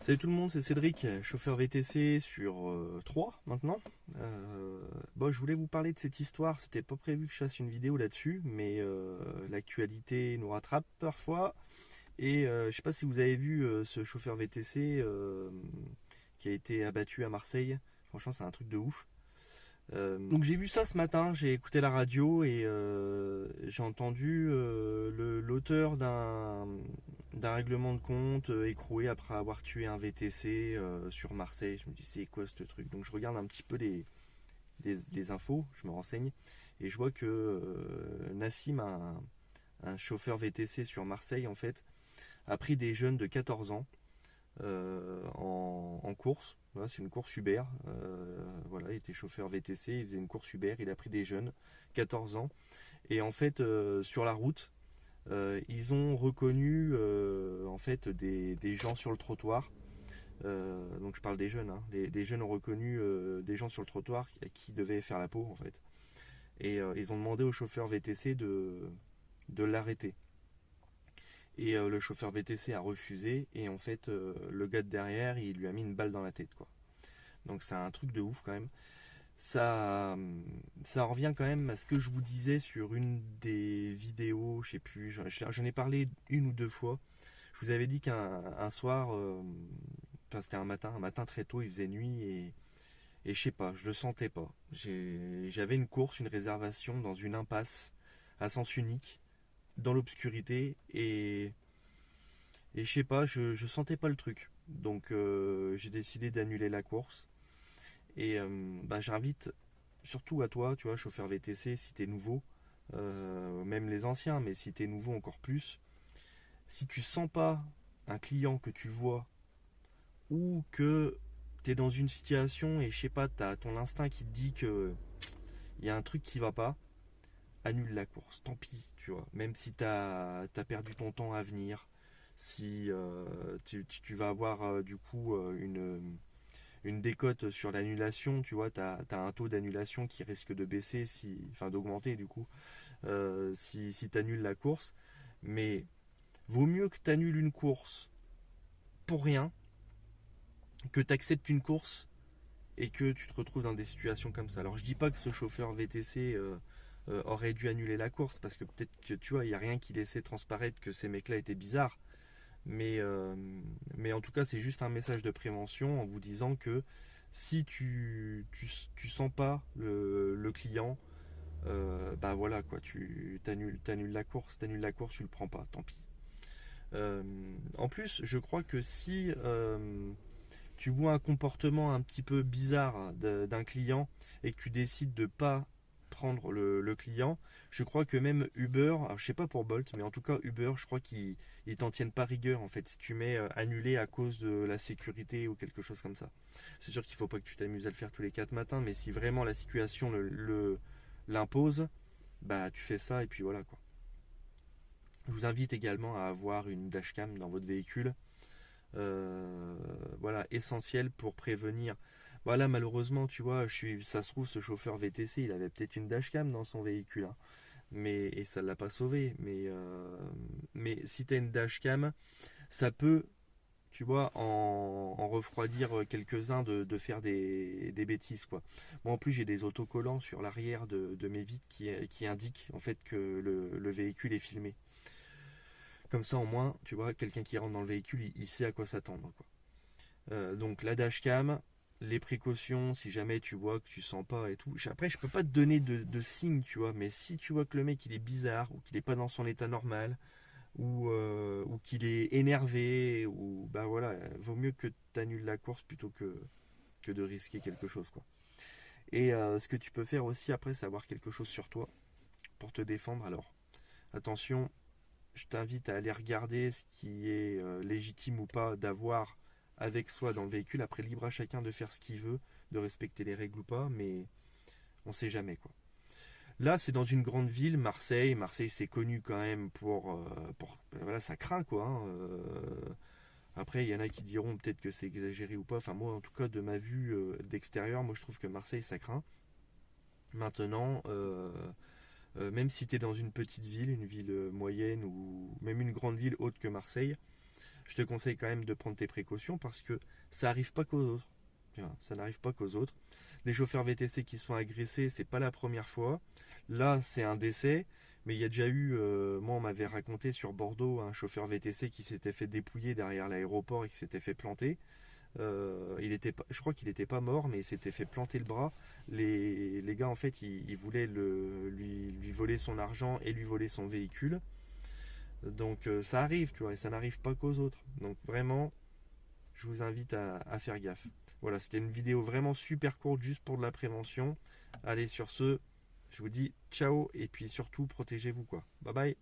Salut tout le monde, c'est Cédric, chauffeur VTC sur 3 maintenant. Bon, je voulais vous parler de cette histoire, c'était pas prévu que je fasse une vidéo là-dessus, mais l'actualité nous rattrape parfois. Et je sais pas si vous avez vu ce chauffeur VTC qui a été abattu à Marseille. Franchement, c'est un truc de ouf. Donc j'ai vu ça ce matin, j'ai écouté la radio et j'ai entendu l'auteur d'un règlement de compte écroué après avoir tué un VTC sur Marseille. Je me dis c'est quoi ce truc? Donc je regarde un petit peu les infos, je me renseigne et je vois que Nassim, un chauffeur VTC sur Marseille en fait, a pris des jeunes de 14 ans en course. Voilà, c'est une course Uber. Voilà, il était chauffeur VTC, il faisait une course Uber, il a pris des jeunes, 14 ans. Et en fait, sur la route, ils ont reconnu en fait des gens sur le trottoir. Donc je parle des jeunes, hein. Les jeunes ont reconnu des gens sur le trottoir qui devaient faire la peau en fait. Et ils ont demandé au chauffeur VTC de l'arrêter. Et le chauffeur VTC a refusé. Et en fait, le gars de derrière, il lui a mis une balle dans la tête, quoi. Donc c'est un truc de ouf quand même. Ça, ça revient quand même à ce que je vous disais sur une des vidéos, je sais plus, j'en ai parlé une ou deux fois. Je vous avais dit qu'un soir, enfin c'était un matin très tôt, il faisait nuit et je sais pas, je le sentais pas. J'avais une course, une réservation dans une impasse à sens unique, dans l'obscurité et je sais pas, je sentais pas le truc. Donc j'ai décidé d'annuler la course. Et bah, j'invite surtout à toi, tu vois, chauffeur VTC, si t'es nouveau, même les anciens, mais si t'es nouveau encore plus, si tu sens pas un client que tu vois ou que t'es dans une situation et je sais pas, t'as ton instinct qui te dit que il y a un truc qui va pas, annule la course, tant pis, tu vois, même si t'as perdu ton temps à venir, si tu vas avoir du coup une décote sur l'annulation, tu vois, tu as un taux d'annulation qui risque de baisser, enfin d'augmenter du coup, si tu annules la course. Mais vaut mieux que tu annules une course pour rien, que tu acceptes une course et que tu te retrouves dans des situations comme ça. Alors je dis pas que ce chauffeur VTC aurait dû annuler la course, parce que peut-être que tu vois, il n'y a rien qui laissait transparaître que ces mecs-là étaient bizarres. Mais, euh, mais en tout cas, c'est juste un message de prévention en vous disant que si tu sens pas le client, bah voilà quoi, t'annules la course, tu le prends pas, tant pis. En plus, je crois que si tu vois un comportement un petit peu bizarre d'un client et que tu décides de pas prendre le client, je crois que même Uber, alors je sais pas pour Bolt, mais en tout cas Uber, je crois qu'ils t'en tiennent pas rigueur en fait si tu mets annulé à cause de la sécurité ou quelque chose comme ça. C'est sûr qu'il faut pas que tu t'amuses à le faire tous les 4 matins, mais si vraiment la situation l'impose, bah tu fais ça et puis voilà quoi. Je vous invite également à avoir une dashcam dans votre véhicule, voilà, essentiel pour prévenir. Voilà, malheureusement, tu vois, ça se trouve, ce chauffeur VTC, il avait peut-être une dashcam dans son véhicule, hein, et ça ne l'a pas sauvé. Mais si tu as une dashcam, ça peut, tu vois, en refroidir quelques-uns de faire des bêtises, quoi. Moi, en plus, j'ai des autocollants sur l'arrière de mes vitres qui indiquent en fait que le véhicule est filmé. Comme ça, au moins, tu vois, quelqu'un qui rentre dans le véhicule, il sait à quoi s'attendre, quoi. Donc la dashcam, les précautions, si jamais tu vois que tu sens pas et tout. Après, je peux pas te donner de signes, tu vois, mais si tu vois que le mec il est bizarre, ou qu'il est pas dans son état normal, ou qu'il est énervé, ou bah voilà, vaut mieux que tu annules la course plutôt que de risquer quelque chose, quoi. Et ce que tu peux faire aussi après, c'est avoir quelque chose sur toi pour te défendre. Alors, attention, je t'invite à aller regarder ce qui est légitime ou pas d'avoir avec soi dans le véhicule. Après, libre à chacun de faire ce qu'il veut, de respecter les règles ou pas, mais on sait jamais quoi. Là, c'est dans une grande ville, Marseille. Marseille, c'est connu quand même voilà, ça craint quoi, hein. Après, il y en a qui diront peut-être que c'est exagéré ou pas. Enfin, moi, en tout cas, de ma vue d'extérieur, moi, je trouve que Marseille, ça craint. Maintenant, même si tu es dans une petite ville, une ville moyenne ou même une grande ville autre que Marseille, je te conseille quand même de prendre tes précautions parce que ça n'arrive pas qu'aux autres. Tu vois, ça n'arrive pas qu'aux autres. Les chauffeurs VTC qui sont agressés, c'est pas la première fois. Là, c'est un décès, mais il y a déjà eu, moi on m'avait raconté sur Bordeaux un chauffeur VTC qui s'était fait dépouiller derrière l'aéroport et qui s'était fait planter. Je crois qu'il n'était pas mort, mais il s'était fait planter le bras. Les gars, en fait, ils voulaient lui voler son argent et lui voler son véhicule. Donc ça arrive, tu vois, et ça n'arrive pas qu'aux autres. Donc vraiment, je vous invite à faire gaffe. Voilà, c'était une vidéo vraiment super courte juste pour de la prévention. Allez, sur ce, je vous dis ciao et puis surtout protégez-vous quoi. Bye bye.